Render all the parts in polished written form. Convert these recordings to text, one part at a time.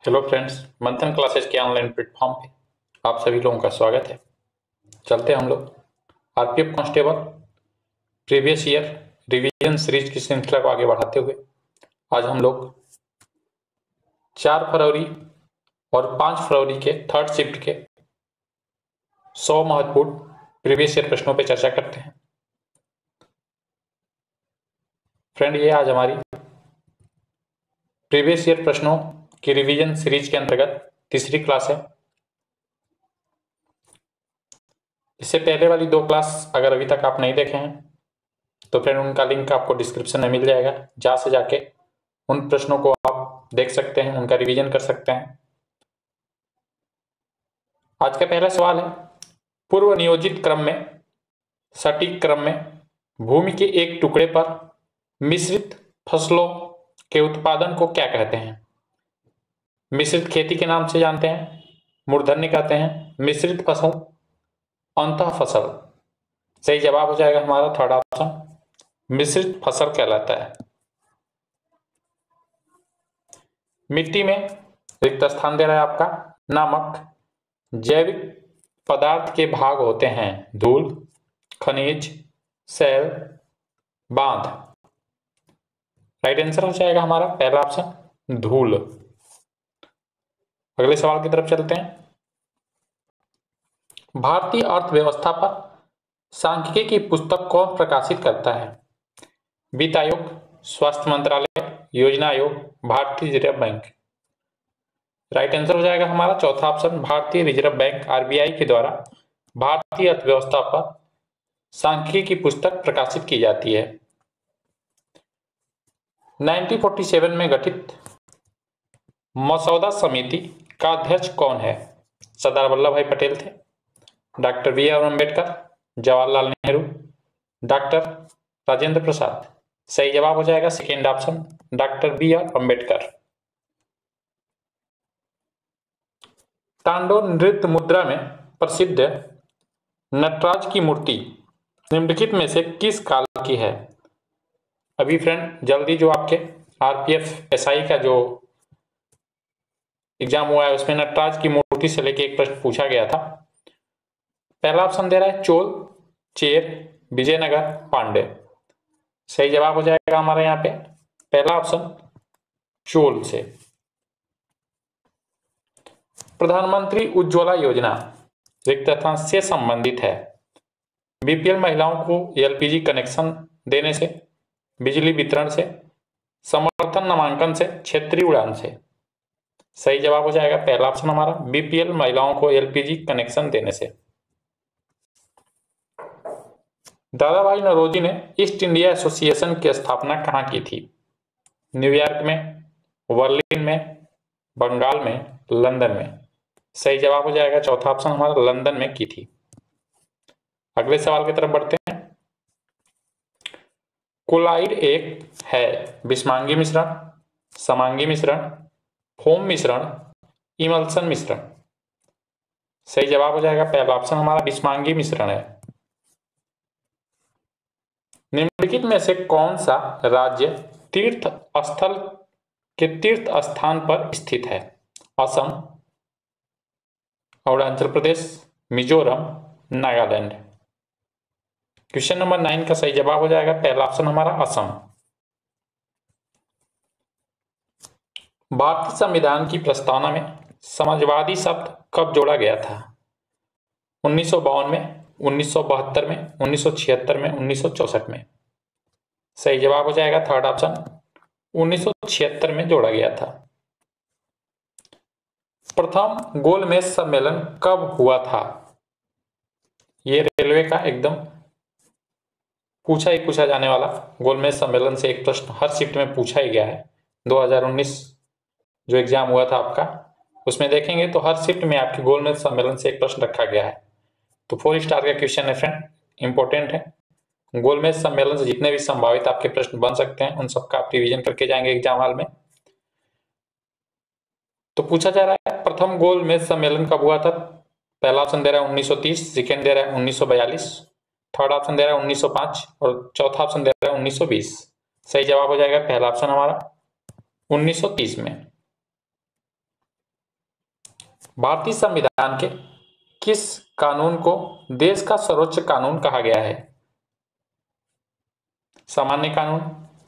Hello friends, मंथन classes के online platform पे आप सभी लोगों का स्वागत है। चलते हैं हम लोग RPF constable previous year revision series की श्रृंखला को आगे बढ़ाते हुए आज हम लोग 4 फरवरी और 5 फरवरी के थर्ड शिफ्ट के 100 महत्वपूर्ण प्रीवियस ईयर प्रश्नों पर चर्चा करते हैं। फ्रेंड, ये आज हमारी प्रीवियस ईयर प्रश्नों की रिवीजन सीरीज के अंतर्गत तीसरी क्लास है। इससे पहले वाली 2 क्लास अगर अभी तक आप नहीं देखे हैं तो फ्रेंड उनका लिंक आपको डिस्क्रिप्शन में मिल जाएगा, जहाँ से जाके उन प्रश्नों को आप देख सकते हैं, उनका रिवीजन कर सकते हैं। आज का पहला सवाल है, पूर्व नियोजित क्रम में सटीक क्रम में भूमि के एक टुकड़े पर मिश्रित फसलों के उत्पादन को क्या कहते हैं? मिश्रित खेती के नाम से जानते हैं, मूर्धन्य कहते हैं, मिश्रित फसल, अंतः फसल। सही जवाब हो जाएगा हमारा थर्ड ऑप्शन, मिश्रित फसल कहलाता है। मिट्टी में रिक्त स्थान दे रहा है आपका, नामक जैविक पदार्थ के भाग होते हैं धूल, खनिज, सैल, बांध। राइट आंसर हो जाएगा हमारा पहला ऑप्शन धूल। अगले सवाल की तरफ चलते हैं। भारतीय अर्थव्यवस्था पर सांख्यिकी की पुस्तक कौन प्रकाशित करता है? वित्त आयोग, स्वास्थ्य मंत्रालय, योजना आयोग, भारतीय रिजर्व बैंक। राइट आंसर हो जाएगा हमारा चौथा ऑप्शन, भारतीय रिजर्व बैंक आरबीआई के द्वारा भारतीय अर्थव्यवस्था पर सांख्यिकी की पुस्तक प्रकाशित की जाती है। 1947 में गठित मसौदा समिति का अध्यक्ष कौन है? सरदार वल्लभ भाई पटेल थे, doctor B R Ambedkar, Jawaharlal Nehru, doctor Rajendra Prasad. सही जवाब हो जाएगा second option, doctor B R Ambedkar. Tandava नृत्य मुद्रा में प्रसिद्ध नटराज की मूर्ति निम्नलिखित में से किस काल की है? अभी फ्रेंड जल्दी जो आपके आरपीएफ एसआई का जो एग्जाम हुआ है उसमें नटराज की मूर्ति से लेके एक प्रश्न पूछा गया था। पहला ऑप्शन दे रहा है चोल, चेर, विजयनगर, पांडे। सही जवाब हो जाएगा हमारा यहाँ पे पहला ऑप्शन चोल से। प्रधानमंत्री उज्ज्वला योजना रिक्त स्थान से संबंधित है। बीपीएल महिलाओं को एलपीजी कनेक्शन देने से, बिजली वितरण से, समर्थन नामांकन से, क्षेत्रीय उड़ान से। सही जवाब हो जाएगा पहला ऑप्शन हमारा बीपीएल महिलाओं को एलपीजी कनेक्शन देने से। दादाभाई नौरोजी ने ईस्ट इंडिया एसोसिएशन की स्थापना कहाँ की थी? न्यूयॉर्क में, बर्लिन में, बंगाल में, लंदन में। सही जवाब हो जाएगा चौथा ऑप्शन हमारा लंदन में की थी। अगले सवाल की तरफ बढ़ते हैं। कोलाइड एक है विषमांगी मिश्रण, समांगी मिश्रण, फोम मिश्रण, इमल्सन मिश्रण। सही जवाब हो जाएगा पहला ऑप्शन हमारा विषमांगी मिश्रण है। निम्नलिखित में से कौन सा राज्य तीर्थ स्थल के तीर्थ स्थान पर स्थित है? असम, अरुणाचल प्रदेश, मिजोरम, नागालैंड। क्वेश्चन नंबर 9 का सही जवाब हो जाएगा पहला ऑप्शन हमारा असम। भारतीय संविधान की प्रस्तावना में समाजवादी शब्द कब जोड़ा गया था? 1952 में, 1972 में, 1976 में, 1964 में। सही जवाब हो जाएगा थर्ड ऑप्शन 1976 में जोड़ा गया था। प्रथम गोलमेज सम्मेलन कब हुआ था? ये रेलवे का एकदम पूछा जाने वाला गोलमेज सम्मेलन से एक प्रश्न हर शिफ्ट में पूछा ही गया है। 2019 जो एग्जाम हुआ था आपका उसमें देखेंगे तो हर शिफ्ट में आपके गोलमेज सम्मेलन से एक प्रश्न रखा गया है। तो 4 स्टार का क्वेश्चन है फ्रेंड, इंपॉर्टेंट है। गोलमेज सम्मेलन से जितने भी संभावित आपके प्रश्न बन सकते हैं उन सबका आप रिवीजन करके जाएंगे एग्जाम हॉल में। तो पूछा जा रहा है प्रथम गोलमेज सम्मेलन कब हुआ था? पहला ऑप्शन दे रहा है 1930, सेकेंड दे रहा है 1942, थर्ड ऑप्शन दे रहा है 1905 और चौथा ऑप्शन दे रहा है 1920। सही जवाब हो जाएगा पहला ऑप्शन हमारा 1930 में। भारतीय संविधान के किस कानून को देश का सर्वोच्च कानून कहा गया है? सामान्य कानून,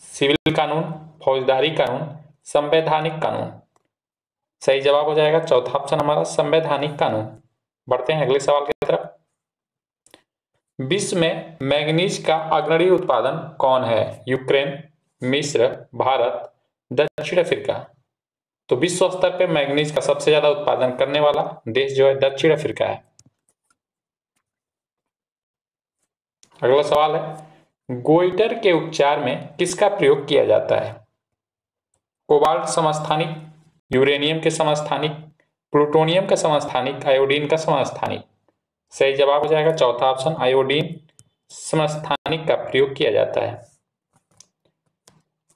सिविल कानून, फौजदारी कानून, संवैधानिक कानून। सही जवाब हो जाएगा चौथा ऑप्शन हमारा संवैधानिक कानून। बढ़ते हैं अगले सवाल की तरफ। विश्व में मैंगनीज का अग्रणी उत्पादन कौन है? यूक्रेन, मिस्र, भारत, दक्षिण अफ्रीका। तो विश्व स्तर पर मैंगनीज का सबसे ज्यादा उत्पादन करने वाला देश जो है दक्षिण अफ्रीका है। अगला सवाल है, गोइटर के उपचार में किसका प्रयोग किया जाता है? कोबाल्ट समस्थानिक, यूरेनियम के समस्थानिक, प्लूटोनियम का समस्थानिक, आयोडीन का समस्थानिक। सही जवाब हो जाएगा चौथा ऑप्शन आयोडीन समस्थानिक का प्रयोग किया जाता है।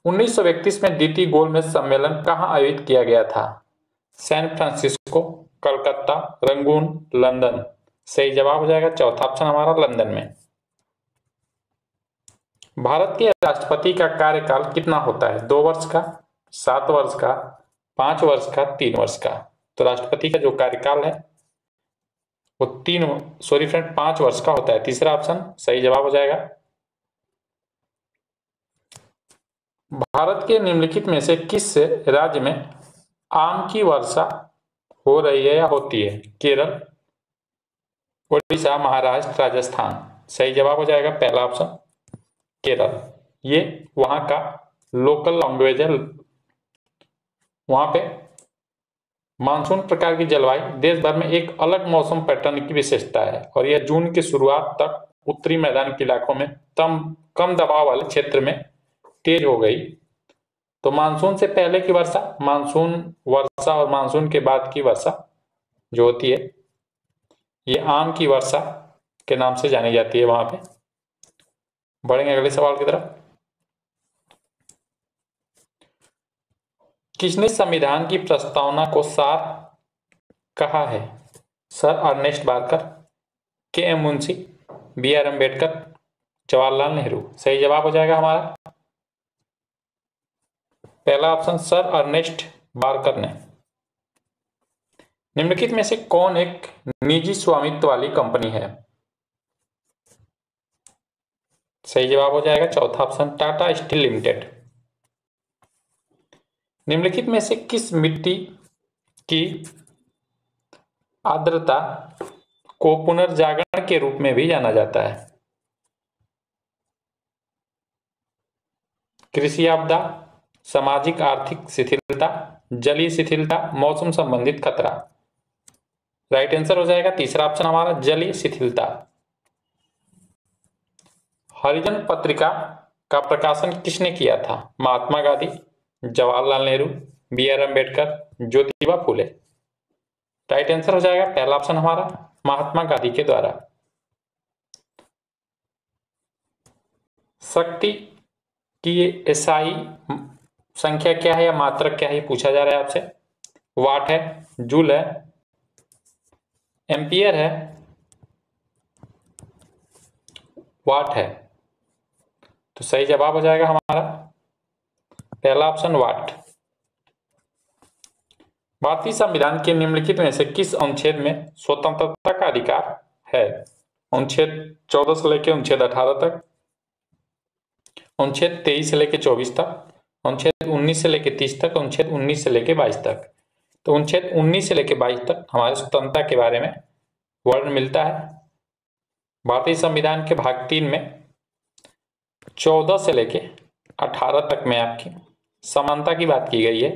1931 में द्वितीय गोलमेज सम्मेलन कहां आयोजित किया गया था? San Francisco, Calcutta, Rangoon, London. सही जवाब हो जाएगा चौथा ऑप्शन हमारा लंदन में। भारत के राष्ट्रपति का कार्यकाल कितना होता है? 2 वर्ष का, 7 वर्ष का, 5 वर्ष का, 3 वर्ष का। तो राष्ट्रपति का जो कार्यकाल है वो 5 वर्ष का होता है। तीसरा ऑप्शन सही जवाब हो जाएगा। भारत के निम्नलिखित में से किस राज्य में आम की वर्षा हो रही है या होती है? केरल, उड़ीसा, महाराष्ट्र, राजस्थान। सही जवाब हो जाएगा पहला ऑप्शन केरल। ये वहां का लोकल लैंग्वेज है। वहां पे मानसून प्रकार की जलवायु देश भर में एक अलग मौसम पैटर्न की विशेषता है और यह जून की शुरुआत तक उत्तरी मैदान के इलाकों में कम दबाव वाले क्षेत्र में तेज हो गई। तो मानसून से पहले की वर्षा, मानसून वर्षा और मानसून के बाद की वर्षा जो होती है ये आम की वर्षा के नाम से जानी जाती है वहां पे। बढ़ेंगे अगले सवाल की तरफ। किसने संविधान की प्रस्तावना को सार कहा है? Sir Ernest Barker, K M Munshi, B R Ambedkar, Jawaharlal Nehru. सही जवाब हो जाएगा हमारा पहला ऑप्शन सर अर्नेस्ट बारकर ने। निम्नलिखित में से कौन एक निजी स्वामित्व वाली कंपनी है? सही जवाब हो जाएगा चौथा ऑप्शन टाटा स्टील लिमिटेड। निम्नलिखित में से किस मिट्टी की आर्द्रता को पुनर्जागरण के रूप में भी जाना जाता है? कृषि आपदा, सामाजिक आर्थिक शिथिलता, जलीय शिथिलता, मौसम संबंधित खतरा। राइट आंसर हो जाएगा तीसरा ऑप्शन हमारा जलीय शिथिलता। हरिजन पत्रिका का प्रकाशन किसने किया था? Mahatma Gandhi, Jawaharlal Nehru, B R Ambedkar, Jyotiba Phule. Right answer हो जाएगा पहला ऑप्शन हमारा महात्मा गांधी के द्वारा। शक्ति की एसआई संख्या क्या है या मात्रक क्या है पूछा जा रहा है आपसे। वाट है, जूल है, एम्पियर है, वाट है। तो सही जवाब हो जाएगा हमारा पहला ऑप्शन वाट। भारतीय संविधान के निम्नलिखित में से किस अनुच्छेद में स्वतंत्रता का अधिकार है? अनुच्छेद 14 से लेकर अनुच्छेद 18 तक, अनुच्छेद 23 से लेकर 24 तक, अनुच्छेद 19 से लेकर 30 तक, अनुच्छेद 19 से लेकर 22 तक। तो अनुच्छेद 19 से लेकर 22 तक हमारे स्वतंत्रता के बारे में वर्ण मिलता है। भारतीय संविधान के भाग 3 में 14 से लेकर 18 तक में आपकी समानता की बात की गई है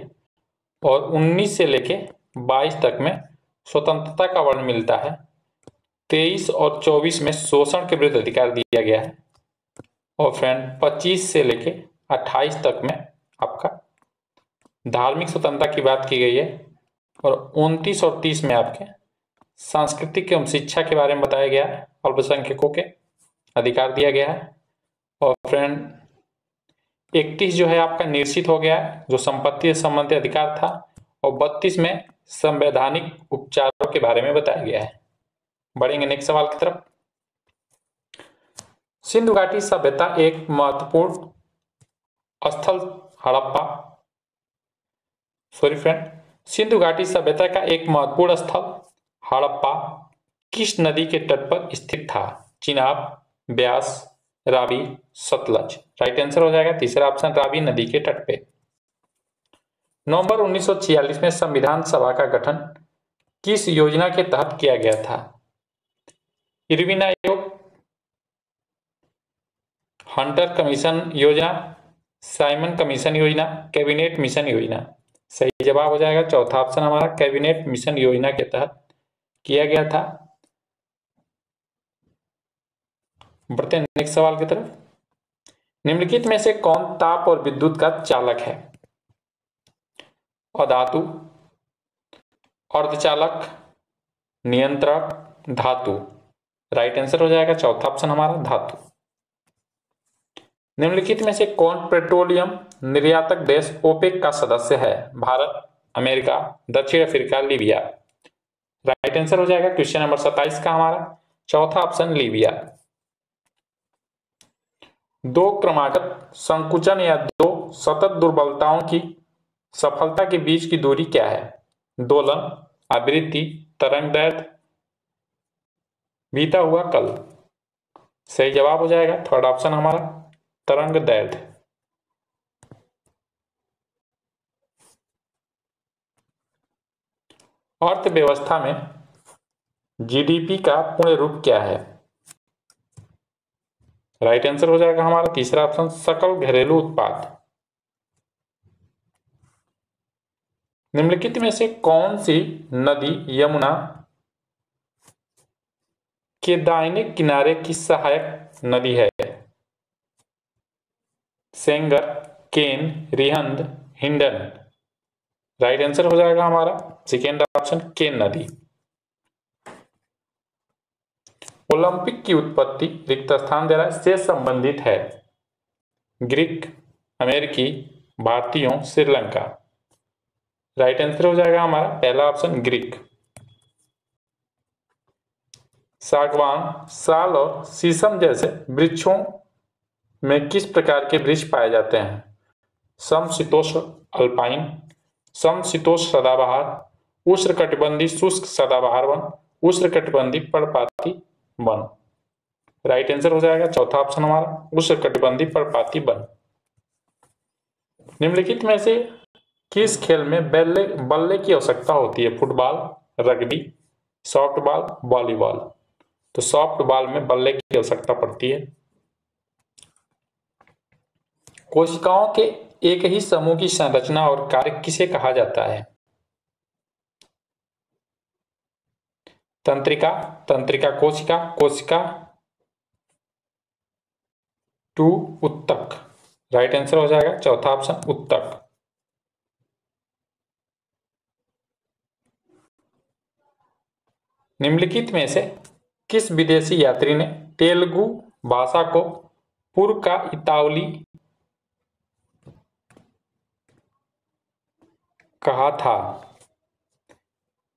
और 19 से लेके 22 तक में स्वतंत्रता का वर्ण मिलता है। 23 और 24 में शोषण के विरुद्ध अधिकार दिया गया है और फ्रेंड 25 से लेके 28 तक में आपका धार्मिक स्वतंत्रता की बात की गई है और 29 और 30 में आपके सांस्कृतिक एवं शिक्षा के बारे में बताया गया है, अल्पसंख्यकों के अधिकार दिया गया है। और फ्रेंड 31 जो है आपका निश्चित हो गया है जो संपत्ति से संबंधित अधिकार था और 32 में संवैधानिक उपचारों के बारे में बताया गया है। बढ़ेंगे नेक्स्ट सवाल की तरफ। सिंधु घाटी सभ्यता एक महत्वपूर्ण स्थल हड़प्पा सिंधु घाटी सभ्यता का एक महत्वपूर्ण स्थल हड़प्पा किस नदी के तट पर स्थित था? चिनाब, ब्यास, रावी, सतलज। राइट आंसर हो जाएगा तीसरा ऑप्शन रावी नदी के तट पे। नवंबर 1946 में संविधान सभा का गठन किस योजना के तहत किया गया था? इरविन आयोग, हंटर कमीशन योजना, साइमन कमीशन योजना, कैबिनेट मिशन योजना। सही जवाब हो जाएगा चौथा ऑप्शन हमारा कैबिनेट मिशन योजना के तहत किया गया था। बढ़ते हैं नेक्स्ट सवाल की तरफ। निम्नलिखित में से कौन ताप और विद्युत का चालक है? अधातु, अर्धचालक, नियंत्रक, धातु। राइट आंसर हो जाएगा चौथा ऑप्शन हमारा धातु। निम्नलिखित में से कौन पेट्रोलियम निर्यातक देश ओपेक का सदस्य है? भारत, अमेरिका, दक्षिण अफ्रीका, लीबिया। राइट आंसर हो जाएगा क्वेश्चन नंबर 27 का हमारा चौथा ऑप्शन लीबिया। दो क्रमागत संकुचन या दो सतत दुर्बलताओं की सफलता के बीच की दूरी क्या है? दोलन, आवृत्ति, तरंग दैर्ध्य, बीता हुआ कल। सही जवाब हो जाएगा थर्ड ऑप्शन हमारा तरंग दैर्ध्य। अर्थव्यवस्था में जीडीपी का पूर्ण रूप क्या है? राइट आंसर हो जाएगा हमारा तीसरा ऑप्शन सकल घरेलू उत्पाद। निम्नलिखित में से कौन सी नदी यमुना के दाहिने किनारे की सहायक नदी है? सेंगर, केन, रिहंद, हिंडन। राइट आंसर हो जाएगा हमारा सेकेंड ऑप्शन केन नदी। ओलंपिक की उत्पत्ति रिक्त स्थान दे रहा है से संबंधित है? ग्रीक, अमेरिकी, भारतीयों, श्रीलंका। राइट आंसर हो जाएगा हमारा पहला ऑप्शन ग्रीक। सागवान, साल और शीशम जैसे वृक्षों में किस प्रकार के वृक्ष पाए जाते हैं? समशीतोष्ण अल्पाइन, समशीतोष्ण सदाबहार, उष्णकटिबंधीय शुष्क सदाबहार वन, उष्णकटिबंधीय पर्णपाती वन। राइट आंसर हो जाएगा चौथा ऑप्शन हमारा उष्णकटिबंधीय पर्णपाती वन। निम्नलिखित में से किस खेल में बल्ले की आवश्यकता होती है? Football, rugby, softball, volleyball. तो सॉफ्टबॉल में बल्ले की आवश्यकता पड़ती है। कोशिकाओं के एक ही समूह की संरचना और कार्य किसे कहा जाता है? तंत्रिका, तंत्रिका कोशिका, कोशिका टू उत्तक। राइट आंसर हो जाएगा चौथा ऑप्शन उत्तक। निम्नलिखित में से किस विदेशी यात्री ने तेलुगु भाषा को पूर्व का इतालवी कहा था?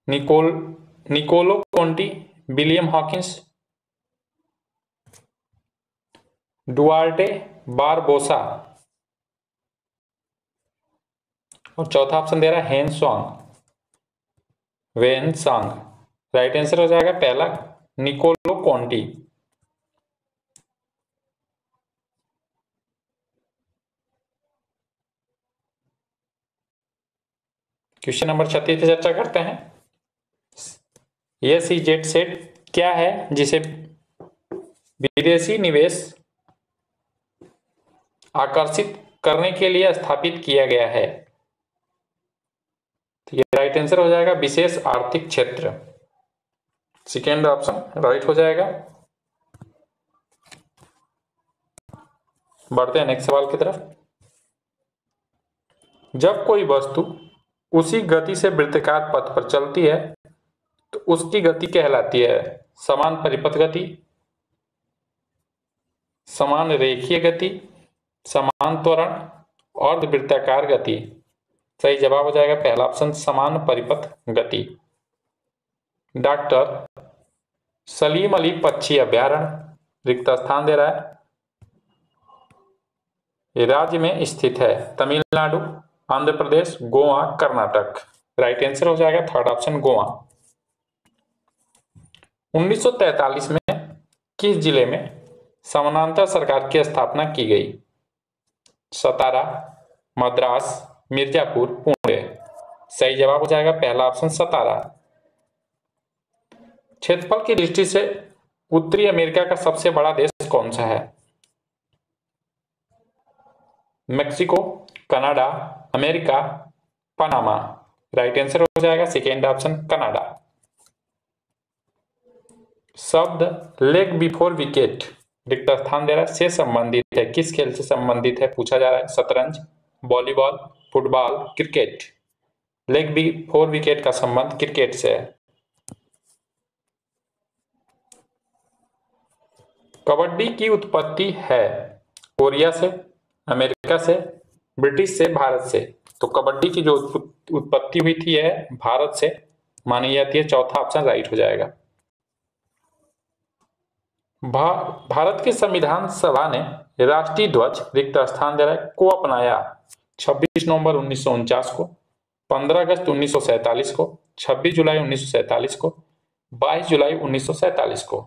Niccolo Conti, William Hawkins, Duarte Barbosa. और चौथा ऑप्शन दे रहा है वेन सांग। राइट आंसर हो जाएगा पहला निकोलो कोंटी। क्वेश्चन नंबर 36 पे चर्चा करते हैं। SEZ सेट क्या है जिसे विदेशी निवेश आकर्षित करने के लिए स्थापित किया गया है? तो ये राइट आंसर हो जाएगा विशेष आर्थिक क्षेत्र। सेकेंड ऑप्शन राइट हो जाएगा। बढ़ते हैं नेक्स्ट सवाल की तरफ। जब कोई वस्तु उसी गति से वृत्ताकार पथ पर चलती है तो उसकी गति कहलाती है समान परिपथ गति, समान रेखीय गति, समान त्वरण, अर्धवृत्ताकार गति। सही जवाब हो जाएगा पहला ऑप्शन समान परिपथ गति। डॉक्टर सलीम अली पक्षी अभ्यारण्य रिक्त स्थान दे रहा है, ये राज्य में स्थित है? तमिलनाडु, आंध्र प्रदेश, गोवा, कर्नाटक। राइट आंसर हो जाएगा थर्ड ऑप्शन गोवा। 1943 में किस जिले में समानांतर सरकार की स्थापना की गई? सतारा, मद्रास, मिर्जापुर, पुणे। सही जवाब हो जाएगा पहला ऑप्शन सतारा। क्षेत्रफल की दृष्टि से उत्तरी अमेरिका का सबसे बड़ा देश कौन सा है? Mexico, Canada, America, Panama. Right answer हो जाएगा सेकेंड ऑप्शन कनाडा। शब्द लेग बिफोर विकेट रिक्त स्थान दे रहा है से संबंधित है, किस खेल से संबंधित है पूछा जा रहा है? शतरंज, volleyball, football, cricket. Leg before wicket का संबंध क्रिकेट से है। कबड्डी की उत्पत्ति है कोरिया से, अमेरिका से, ब्रिटिश से, भारत से। तो कबड्डी की जो उत्पत्ति हुई थी है भारत से मानी जाती है। चौथा ऑप्शन राइट हो जाएगा। भारत के संविधान सभा ने राष्ट्रीय ध्वज रिक्त स्थान दे रहा है को अपनाया 26 नवंबर 1949 को, 15 अगस्त 1947 को, 26 जुलाई 1947 को, 22 जुलाई 1947 को।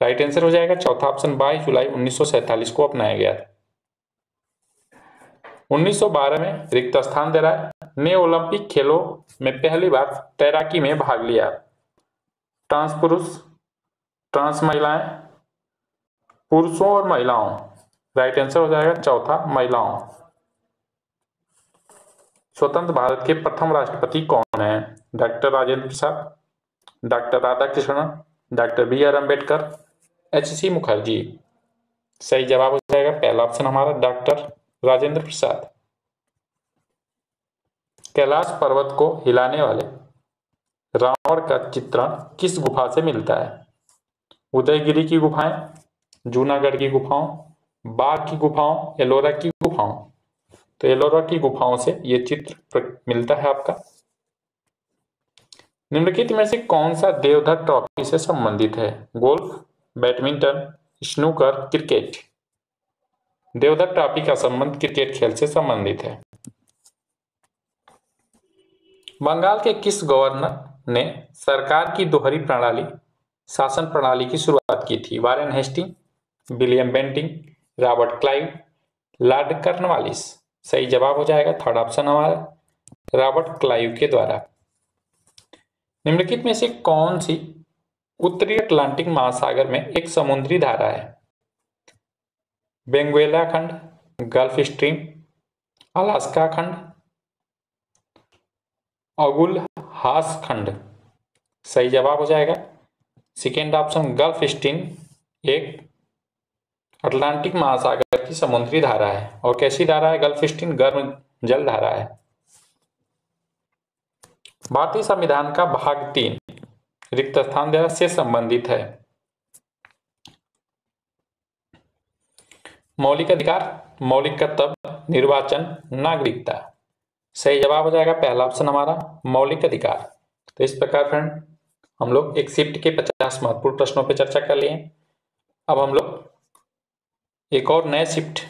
राइट आंसर हो जाएगा चौथा ऑप्शन 22 जुलाई 1947 को अपनाया गया था। 1912 में रिक्त स्थान दे रहा है ने ओलंपिक खेलों में पहली बार तैराकी में भाग लिया। ट्रांस पुरुष, ट्रांस महिलाएं, पुरुषों और महिलाओं। राइट आंसर हो जाएगा चौथा महिलाओं। स्वतंत्र भारत के प्रथम राष्ट्रपति कौन है? Doctor Rajendra Prasad, doctor Radhakrishnan, doctor B R Ambedkar, H C. Mukherjee. सही जवाब हो जाएगा पहला ऑप्शन हमारा डॉक्टर राजेंद्र प्रसाद। कैलाश पर्वत को हिलाने वाले रावण का चित्रण किस गुफा से मिलता है? उदयगिरी की गुफाएं, जूनागढ़ की गुफाओं, बाघ की गुफाओं, एलोरा की गुफाओं। तो एलोरा की गुफाओं से यह चित्र मिलता है आपका। निम्नलिखित में से कौन सा देवधर ट्रॉफी से संबंधित है? Golf, badminton, snooker, cricket. Deodhar trophy का संबंध क्रिकेट खेल से संबंधित है। बंगाल के किस गवर्नर ने सरकार की दोहरी प्रणाली शासन प्रणाली की शुरुआत की थी? Warren Hasting, William Bentinck, Robert Clive, Lord Cornwallis. सही जवाब हो जाएगा थर्ड ऑप्शन हमारा रॉबर्ट क्लाइव के द्वारा। निम्नलिखित में से कौन सी उत्तरी अटलांटिक महासागर में एक समुद्री धारा है? वेनेजुएला खंड, गल्फ स्ट्रीम, अलास्का खंड, अगुल हास खंड। सही जवाब हो जाएगा सेकेंड ऑप्शन गल्फ स्ट्रीम एक अटलांटिक महासागर की समुद्री धारा है। और कैसी धारा है? गल्फ स्ट्रीम गर्म जल धारा है। भारतीय संविधान का भाग 3 रिक्त स्थान देना से संबंधित है। मौलिक अधिकार, मौलिक कर्तव्य, निर्वाचन, नागरिकता। सही जवाब हो जाएगा पहला ऑप्शन हमारा मौलिक अधिकार। तो इस प्रकार फ्रेंड हम लोग एक शिफ्ट के 50 महत्वपूर्ण प्रश्नों पर चर्चा कर लिए। अब हम लोग एक और नए शिफ्ट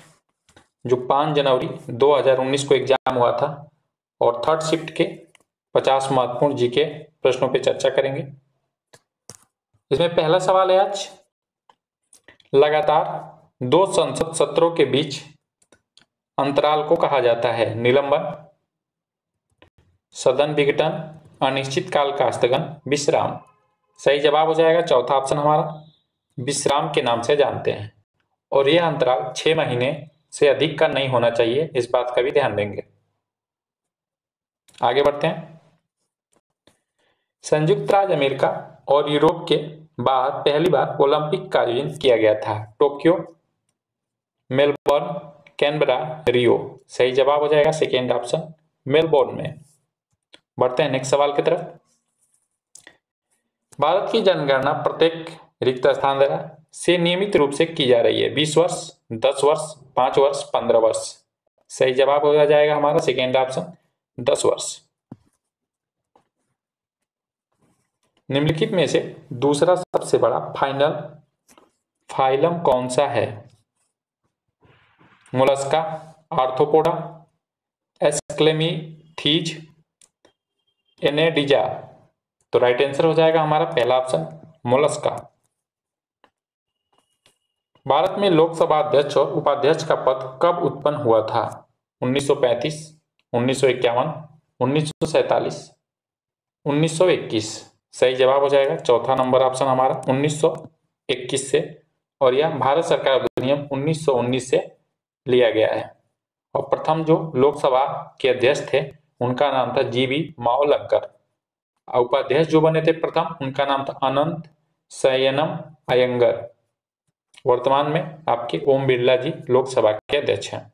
जो 5 जनवरी 2019 को एग्जाम हुआ था और थर्ड शिफ्ट के 50 महत्वपूर्ण जीके प्रश्नों पर चर्चा करेंगे। इसमें पहला सवाल है आज, लगातार 2 संसद सत्रों के बीच अंतराल को कहा जाता है? निलंबन, सदन विघटन, अनिश्चितकाल का स्थगन, विश्राम। सही जवाब हो जाएगा चौथा ऑप्शन हमारा विश्राम के नाम से जानते हैं। और यह अंतराल 6 महीने से अधिक का नहीं होना चाहिए, इस बात का भी ध्यान देंगे। आगे बढ़ते हैं। संयुक्त राज्य अमेरिका और यूरोप के बाहर पहली बार ओलंपिक का आयोजन किया गया था? टोक्यो, मेलबर्न, कैनबरा, रियो। सही जवाब हो जाएगा सेकेंड ऑप्शन मेलबोर्न में। बढ़ते हैं नेक्स्ट सवाल की तरफ। भारत की जनगणना प्रत्येक रिक्त स्थान दे रहा से नियमित रूप से की जा रही है? 20 वर्ष, 10 वर्ष, 5 वर्ष, 15 वर्ष। सही जवाब हो जाएगा हमारा सेकेंड ऑप्शन 10 वर्ष। निम्नलिखित में से दूसरा सबसे बड़ा फाइलम कौन सा है? मोलस्का, आर्थ्रोपोडा, एस्क्लेमिथीज, एनेडिजा। तो राइट आंसर हो जाएगा हमारा पहला ऑप्शन मोलस्का। भारत में लोकसभा अध्यक्ष और उपाध्यक्ष का पद कब उत्पन्न हुआ था? 1935, 1951, 1947, 1921। सही जवाब हो जाएगा चौथा नंबर ऑप्शन हमारा 1921 से, और यह भारत सरकार अधिनियम 1919 से लिया गया है। और प्रथम जो लोकसभा के अध्यक्ष थे उनका नाम था जीवी मावलंकर। उपाध्यक्ष जो बने थे प्रथम उनका नाम था अनंत शयनम अयंगर। वर्तमान में आपके ओम बिरला जी लोकसभा के अध्यक्ष हैं।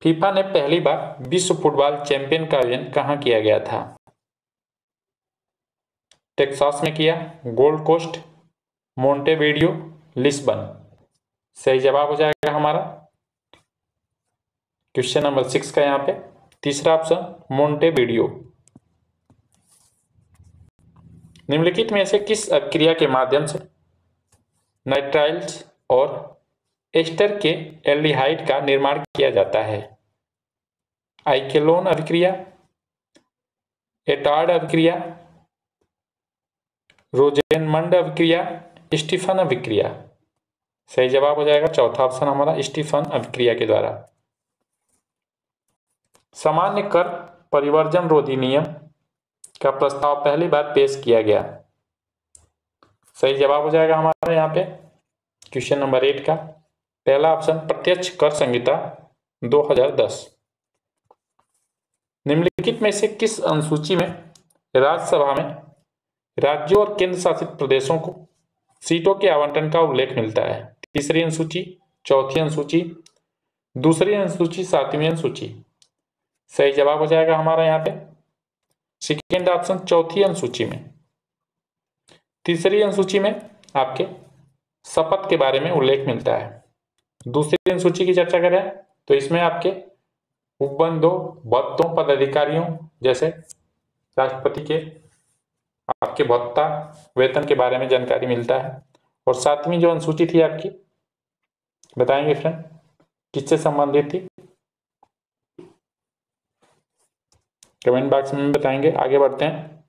फीफा ने पहली बार विश्व फुटबॉल चैंपियन का आयोजन कहां किया गया था? टेक्सास में किया, गोल्ड कोस्ट, मोंटेवीडियो, लिस्बन। सही जवाब हो जाएगा हमारा क्वेश्चन नंबर 6 का यहाँ पे तीसरा ऑप्शन मोंटेवीडियो। निम्नलिखित में से किस अभिक्रिया के माध्यम से नाइट्राइल्स और एस्टर के एल्डिहाइड का निर्माण किया जाता है? आइकेलोन अभिक्रिया, एटार्ड अभिक्रिया, रोजेनमंड अभिक्रिया, स्टीफन अभिक्रिया। सही जवाब हो जाएगा चौथा ऑप्शन हमारा स्टीफन अभिक्रिया के द्वारा। सामान्य कर परिवर्जन रोधी नियम का प्रस्ताव पहली बार पेश किया गया। सही जवाब हो जाएगा हमारा यहाँ पे क्वेश्चन नंबर 8 का पहला ऑप्शन प्रत्यक्ष कर संहिता 2010। निम्नलिखित में से किस अनुसूची में राज्यसभा में राज्यों और केंद्र शासित प्रदेशों को सीटों के आवंटन का उल्लेख मिलता है? तीसरी अनुसूची, चौथी अनुसूची, दूसरी अनुसूची, सातवीं अनुसूची। सही जवाब हो जाएगा हमारा यहाँ पे सेकेंड ऑप्शन चौथी अनुसूची में। तीसरी अनुसूची में आपके शपथ के बारे में उल्लेख मिलता है। दूसरी अनुसूची की चर्चा करें तो इसमें आपके उपबंधों, भत्तों, पदाधिकारियों जैसे राष्ट्रपति के आपके भत्ता, वेतन के बारे में जानकारी मिलता है। और सातवीं जो अनुसूची थी आपकी बताएंगे फ्रेंड किससे संबंधित थी? कमेंट बॉक्स में बताएंगे। आगे बढ़ते हैं।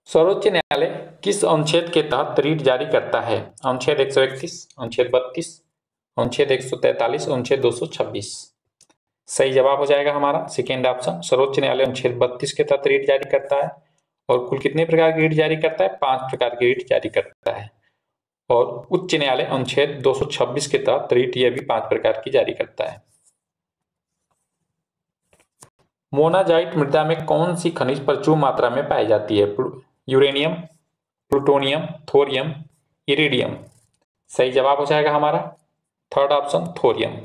सर्वोच्च न्यायालय किस अनुच्छेद के तहत रीट जारी करता है? अनुच्छेद 131, अनुच्छेद 32, अनुच्छेद 143, अनुच्छेद 226। सही जवाब हो जाएगा हमारा सेकेंड ऑप्शन सर्वोच्च न्यायालय अनुच्छेद 32 के तहत रीट जारी करता है। और कुल कितने प्रकार की रीट जारी करता है? 5 प्रकार की रीट जारी करता है। और उच्च न्यायालय अनुच्छेद 226 के तहत रीट यह भी 5 प्रकार की जारी करता है। मोनाजाइट मृदा में कौन सी खनिज प्रचुर मात्रा में पाई जाती है? Uranium, plutonium, thorium, iridium. सही जवाब हो जाएगा हमारा थर्ड ऑप्शन थोरियम।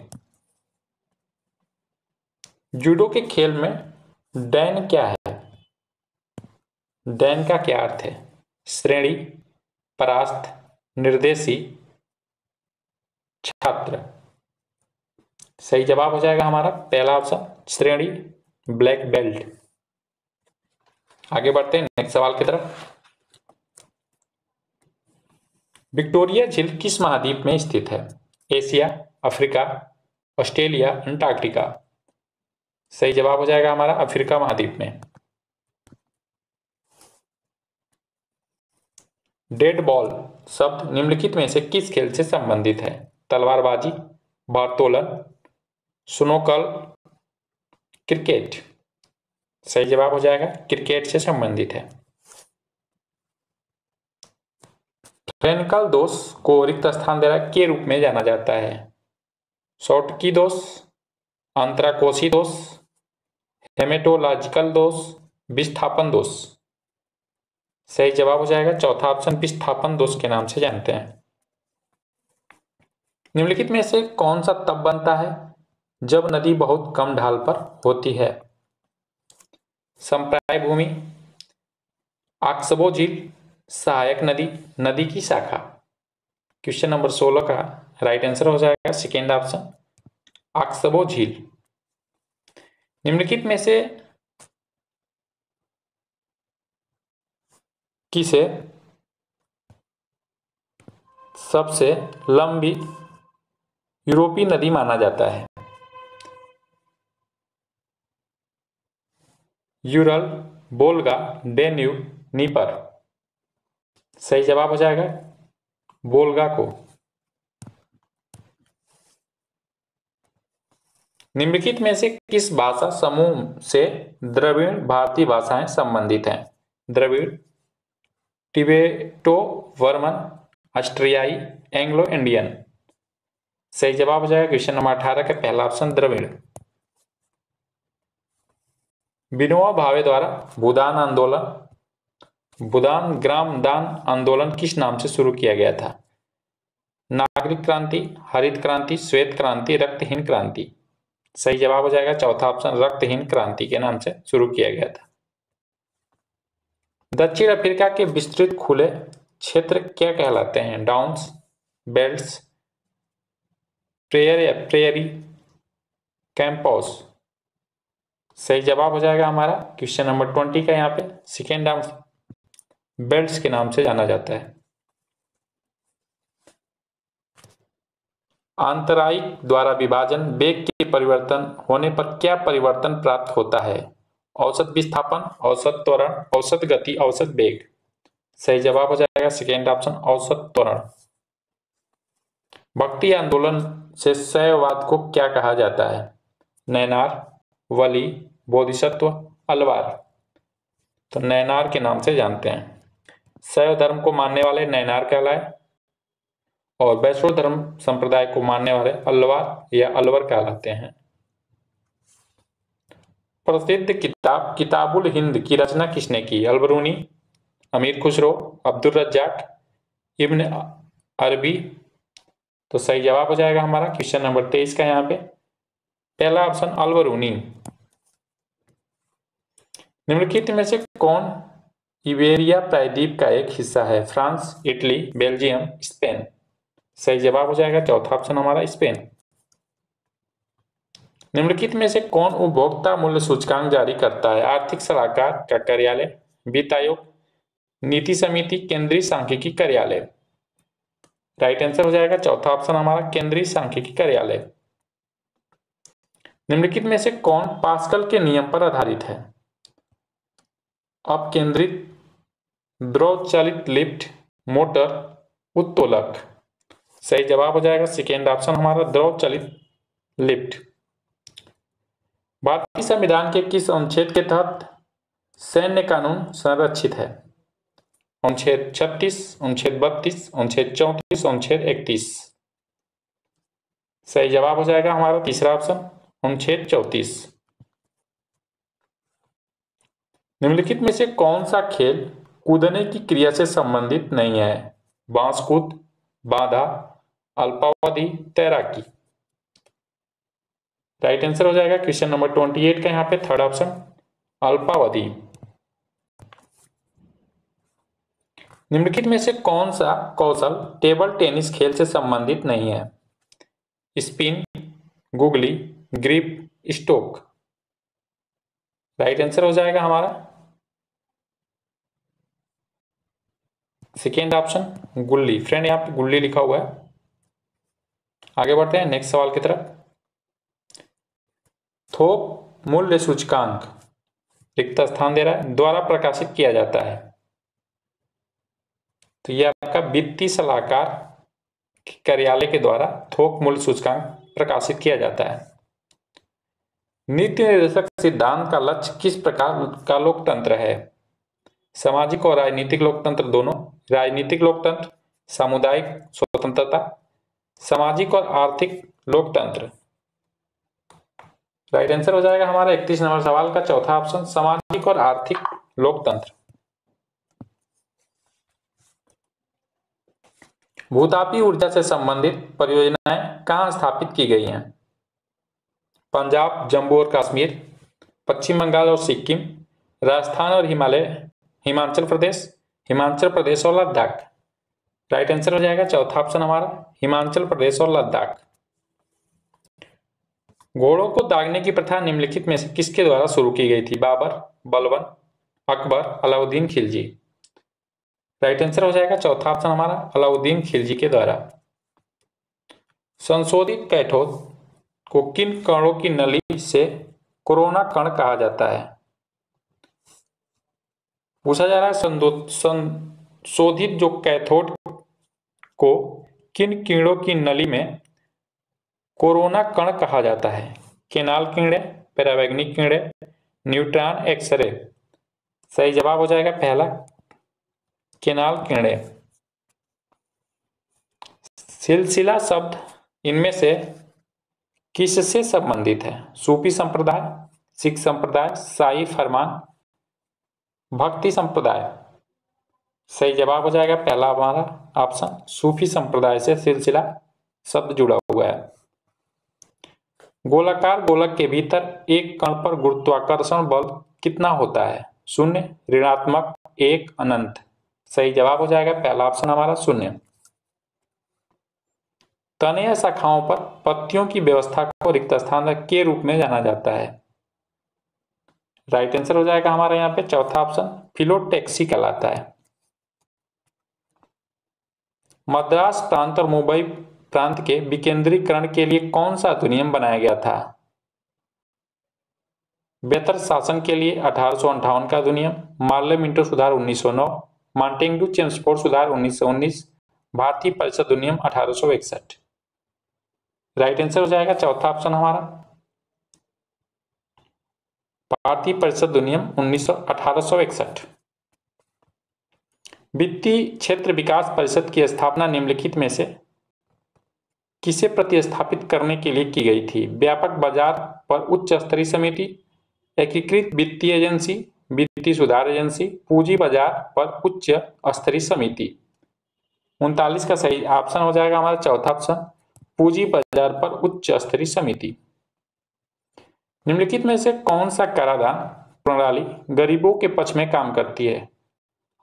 जूडो के खेल में डैन क्या है? डैन का क्या अर्थ है? श्रेणी, परास्त, निर्देशी, छात्र। सही जवाब हो जाएगा हमारा पहला ऑप्शन श्रेणी, ब्लैक बेल्ट। आगे बढ़ते हैं नेक्स्ट सवाल की तरफ। विक्टोरिया झील किस महाद्वीप में स्थित है? Asia, Africa, Australia, Antarctica. सही जवाब हो जाएगा हमारा अफ्रीका महाद्वीप में। डेड बॉल शब्द निम्नलिखित में से किस खेल से संबंधित है? तलवारबाजी, भारोत्तोलन, स्नूकर, क्रिकेट। सही जवाब हो जाएगा क्रिकेट से संबंधित है। फ्रेंकल दोष को रिक्त स्थान देना के रूप में जाना जाता है? शॉर्टकी दोष, अंतराकोशी दोष, हेमेटोलॉजिकल दोष, विस्थापन दोष। सही जवाब हो जाएगा चौथा ऑप्शन विस्थापन दोष के नाम से जानते हैं। निम्नलिखित में से कौन सा तब बनता है जब नदी बहुत कम ढाल पर होती है? संप्राय भूमि, आक्सबो झील, सहायक नदी, नदी की शाखा। क्वेश्चन नंबर 16 का राइट आंसर हो जाएगा सेकेंड ऑप्शन आक्सबो झील। निम्नलिखित में से किसे सबसे लंबी यूरोपीय नदी माना जाता है? Ural, Volga, Danube, Dnieper. सही जवाब हो जाएगा बोल्गा को। निम्नलिखित में से किस भाषा समूह से द्रविड़ भारतीय भाषाएं संबंधित हैं? द्रविड़, टिबेटो वर्मन, ऑस्ट्रियाई, एंग्लो इंडियन। सही जवाब हो जाएगा क्वेश्चन नंबर 18 का पहला ऑप्शन द्रविड़। विनोबा भावे द्वारा भूदान ग्राम दान आंदोलन किस नाम से शुरू किया गया था? नागरिक क्रांति, हरित क्रांति, श्वेत क्रांति, रक्तहीन क्रांति। सही जवाब हो जाएगा चौथा ऑप्शन रक्तहीन क्रांति के नाम से शुरू किया गया था। दक्षिण अफ्रीका के विस्तृत खुले क्षेत्र क्या कहलाते हैं? Downs, belts, prairie, Campos. सही जवाब हो जाएगा हमारा क्वेश्चन नंबर 20 का यहाँ पे सेकेंड आंसर बेल्ट्स के नाम से जाना जाता है। आंतरायिक द्वारा विभाजन वेग के परिवर्तन होने पर क्या परिवर्तन प्राप्त होता है? औसत विस्थापन, औसत त्वरण, औसत गति, औसत वेग। सही जवाब हो जाएगा सेकेंड ऑप्शन औसत त्वरण। भक्ति आंदोलन से शैववाद को क्या कहा जाता है? नैनार, वली, बोधिसत्व, अलवार। तो नैनार के नाम से जानते हैं। शैव धर्म को मानने वाले नैनार कहलाए और वैष्णव धर्म संप्रदाय को मानने वाले अलवार या अलवर कहलाते हैं। प्रसिद्ध किताब किताबुल हिंद की रचना किसने की? अलबरूनी, अमीर खुसरो, अब्दुल रज्जाक, इब्न अरबी। तो सही जवाब हो जाएगा हमारा क्वेश्चन नंबर 23 का यहाँ पे पहला ऑप्शन अलबरूनी। निम्नलिखित में से कौन इबेरिया प्रायद्वीप का एक हिस्सा है? France, Italy, Belgium, Spain. सही जवाब हो जाएगा चौथा ऑप्शन हमारा स्पेन। निम्नलिखित में से कौन उपभोक्ता मूल्य सूचकांक जारी करता है? आर्थिक सलाहकार का कार्यालय, वित्त आयोग, नीति समिति, केंद्रीय सांख्यिकी कार्यालय। राइट आंसर हो जाएगा चौथा ऑप्शन हमारा केंद्रीय सांख्यिकी कार्यालय। निम्नलिखित में से कौन पास्कल के नियम पर आधारित है? अपकेंद्रित, द्रव चालित लिफ्ट, मोटर, उत्तोलक। सही जवाब हो जाएगा सेकेंड ऑप्शन हमारा द्रव चालित लिफ्ट। भारतीय संविधान के किस अनुच्छेद के तहत सैन्य कानून संरक्षित है? अनुच्छेद 36, अनुच्छेद 32, अनुच्छेद 34, अनुच्छेद 31। सही जवाब हो जाएगा हमारा तीसरा ऑप्शन अनुच्छेद 34। निम्नलिखित में से कौन सा खेल कूदने की क्रिया से संबंधित नहीं है? बांस कूद, बांधा, अल्पावधि, तैराकी। राइट आंसर हो जाएगा क्वेश्चन नंबर 28 का यहाँ पे थर्ड ऑप्शन अल्पावधि। निम्नलिखित में से कौन सा कौशल टेबल टेनिस खेल से संबंधित नहीं है? Spin, googly, grip, stroke. Right answer हो जाएगा हमारा सेकेंड ऑप्शन गुल्ली। फ्रेंड यहाँ पे गुल्ली लिखा हुआ है। आगे बढ़ते हैं नेक्स्ट सवाल की तरफ। थोक मूल्य सूचकांक रिक्त स्थान दे रहा है द्वारा प्रकाशित किया जाता है। तो यह आपका वित्तीय सलाहकार कार्यालय के द्वारा थोक मूल्य सूचकांक प्रकाशित किया जाता है। नीति निर्देशक सिद्धांत का लक्ष्य किस प्रकार का लोकतंत्र है? सामाजिक और राजनीतिक लोकतंत्र दोनों, राजनीतिक लोकतंत्र, सामुदायिक स्वतंत्रता, सामाजिक और आर्थिक लोकतंत्र। राइट आंसर हो जाएगा हमारा 31 नंबर सवाल का चौथा ऑप्शन सामाजिक और आर्थिक लोकतंत्र। भूतापीय ऊर्जा से संबंधित परियोजनाएं कहां स्थापित की गई हैं? पंजाब, जम्मू और कश्मीर, पश्चिम बंगाल और सिक्किम, राजस्थान और हिमाचल प्रदेश और लद्दाख। राइट आंसर हो जाएगा चौथा ऑप्शन हमारा हिमाचल प्रदेश और लद्दाख। घोड़ों को दागने की प्रथा निम्नलिखित में से किसके द्वारा शुरू की गई थी? बाबर, बलबन, अकबर, अलाउद्दीन खिलजी। राइट आंसर हो जाएगा चौथा ऑप्शन हमारा अलाउद्दीन खिलजी के द्वारा। संशोधित कैथोड को किन कणों की नली से कोरोना कण कहा जाता है? पूछा जा रहा है संशोधित जो कैथोड को किन कीड़ों की नली में कोरोना कण कहा जाता है? केनाल कीड़े, पैरावैग्निक कीड़े, न्यूट्रॉन एक्सरे। सही जवाब हो जाएगा पहला केनाल कीड़े। सिलसिला शब्द इनमें से किससे संबंधित है? सूफी संप्रदाय, सिख संप्रदाय, शाही फरमान, भक्ति संप्रदाय। सही जवाब हो जाएगा पहला हमारा ऑप्शन सूफी संप्रदाय से सिलसिला शब्द जुड़ा हुआ है। गोलाकार गोलक के भीतर एक कण पर गुरुत्वाकर्षण बल कितना होता है? शून्य, ऋणात्मक, एक, अनंत। सही जवाब हो जाएगा पहला ऑप्शन हमारा शून्य। तने या शाखाओं पर पत्तियों की व्यवस्था को रिक्त स्थान के रूप में जाना जाता है। राइट आंसर हो जाएगा हमारा यहाँ पे चौथा ऑप्शन फिलोटैक्सी कहलाता है। मद्रास प्रांत और मुंबई प्रांत के विकेंद्रीकरण के लिए कौन सा अधिनियम बनाया गया था? बेहतर शासन के लिए 1858 का अधिनियम, मार्ले मिंटो सुधार 1909, मॉन्टेग्यू चेम्सफोर्ड सुधार 1919, भारतीय परिषद अधिनियम 1861। राइट आंसर हो जाएगा चौथा ऑप्शन हमारा भारतीय परिषद अधिनियम 1861। वित्तीय क्षेत्र विकास परिषद की स्थापना निम्नलिखित में से किसे प्रतिस्थापित करने के लिए की गई थी? व्यापक बाजार पर उच्च स्तरीय समिति, एकीकृत वित्तीय एजेंसी, वित्तीय सुधार एजेंसी, पूंजी बाजार पर उच्च स्तरीय समिति। 39 का सही ऑप्शन हो जाएगा हमारा चौथा ऑप्शन पूंजी बाजार पर उच्च स्तरीय समिति। निम्नलिखित में से कौन सा कराधान प्रणाली गरीबों के पक्ष में काम करती है?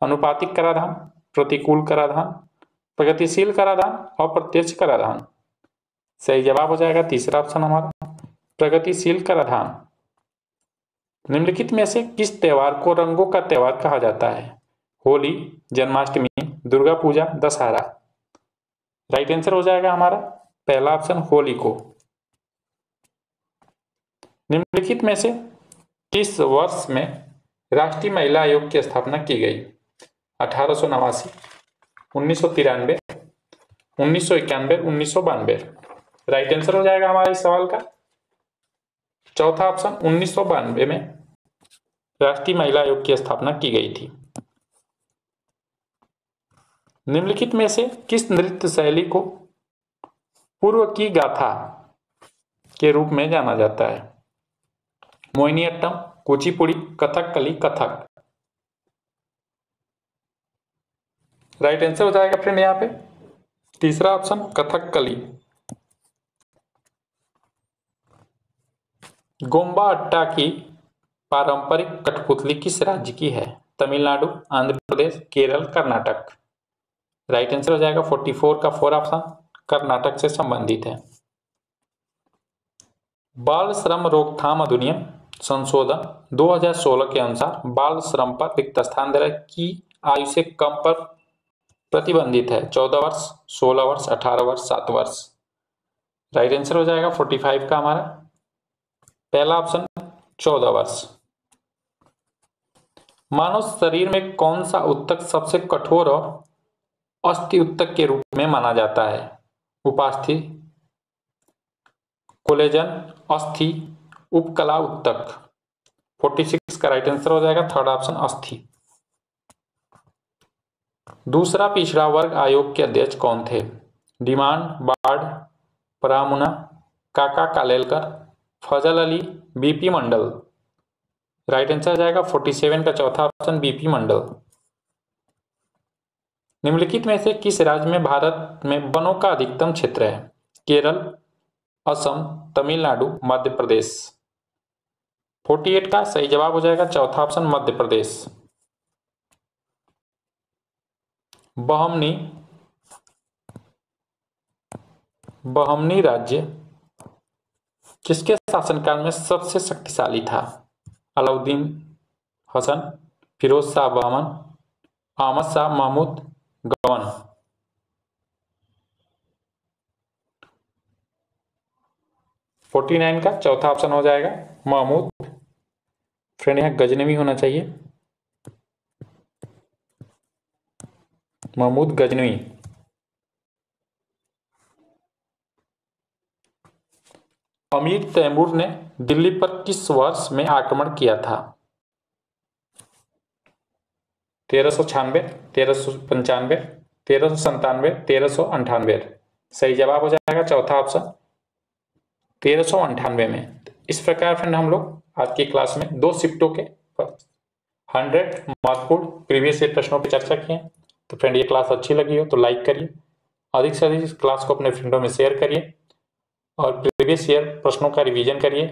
अनुपातिक कराधान, प्रतिकूल कराधान, प्रगतिशील कराधान, अप्रत्यक्ष कराधान। सही जवाब हो जाएगा तीसरा ऑप्शन हमारा प्रगतिशील कराधान। निम्नलिखित में से किस त्योहार को रंगों का त्योहार कहा जाता है? होली, जन्माष्टमी, दुर्गा पूजा, दशहरा। राइट आंसर हो जाएगा हमारा पहला ऑप्शन होली को। निम्नलिखित में से किस वर्ष में राष्ट्रीय महिला आयोग की स्थापना की गई? 1889, 1993, 1991, 1992। राइट आंसर हो जाएगा हमारे इस सवाल का चौथा ऑप्शन 1992 में राष्ट्रीय महिला आयोग की स्थापना की गई थी। निम्नलिखित में से किस नृत्य शैली को पूर्व की गाथा के रूप में जाना जाता है? मोहिनीअट्टम, कुचिपुड़ी, कथकली, कथक। राइट आंसर हो जाएगा फ्रेंड यहाँ पे तीसरा ऑप्शन कथकली। गोम्बा अट्टा की पारंपरिक कठपुतली किस राज्य की है? तमिलनाडु, आंध्र प्रदेश, केरल, कर्नाटक। राइट आंसर हो जाएगा 44 का 4 ऑप्शन कर्नाटक से संबंधित है। बाल श्रम रोकथाम अधिनियम संशोधन 2016 के अनुसार बाल श्रम पर रिक्त स्थान धारक की आयु से कम पर प्रतिबंधित है। 14 वर्ष, 16 वर्ष, 18 वर्ष, 7 वर्ष। राइट आंसर हो जाएगा 45 का हमारा पहला ऑप्शन 14 वर्ष। मानव शरीर में कौन सा उत्तक सबसे कठोर और अस्थि उत्तक के रूप में माना जाता है? उपास्थि, कोलेजन, अस्थि, उपकला उत्तक। 46 का राइट आंसर हो जाएगा थर्ड ऑप्शन अस्थि। दूसरा पिछड़ा वर्ग आयोग के अध्यक्ष कौन थे? डिमांड, बार्ड, परामुना, काका कालेलकर, फजल अली, बीपी मंडल। राइट आंसर आ जाएगा 47 का चौथा ऑप्शन बीपी मंडल। निम्नलिखित में से किस राज्य में भारत में वनों का अधिकतम क्षेत्र है? केरल, असम, तमिलनाडु, मध्य प्रदेश। 48 का सही जवाब हो जाएगा चौथा ऑप्शन मध्य प्रदेश। बहमनी राज्य किसके शासनकाल में सबसे शक्तिशाली था? अलाउद्दीन हसन, फिरोज शाह बहमन, अहमद शाह महमूद, गवन। फोर्टी 49 का चौथा ऑप्शन हो जाएगा महमूद। फ्रेंड यहाँ गजनवी होना चाहिए। महमूद गजनवी। अमीर तैमूर ने दिल्ली पर किस वर्ष में आक्रमण किया था? 1396, 1395, 1397, 1398। सही जवाब हो जाएगा चौथा ऑप्शन 1398 में। इस प्रकार फ्रेंड हम लोग आज की क्लास में 2 शिफ्टों के 100 महत्वपूर्ण प्रीवियस ईयर प्रश्नों पर चर्चा किए। तो फ्रेंड ये क्लास अच्छी लगी हो तो लाइक करिए, अधिक से अधिक इस क्लास को अपने फ्रेंडों में शेयर करिए और प्रीवियस ईयर प्रश्नों का रिवीजन करिए,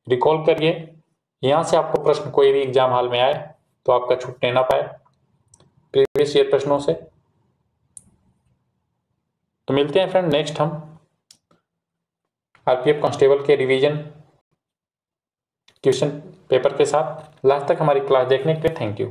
रिकॉल करिए। यहाँ से आपको प्रश्न कोई भी एग्जाम हॉल में आए तो आपका छूटने ना पाए प्रीवियस ईयर प्रश्नों से। तो मिलते हैं फ्रेंड नेक्स्ट हम आरपीएफ कांस्टेबल के रिवीजन क्वेश्चन पेपर के साथ। लास्ट तक हमारी क्लास देखने के लिए थैंक यू।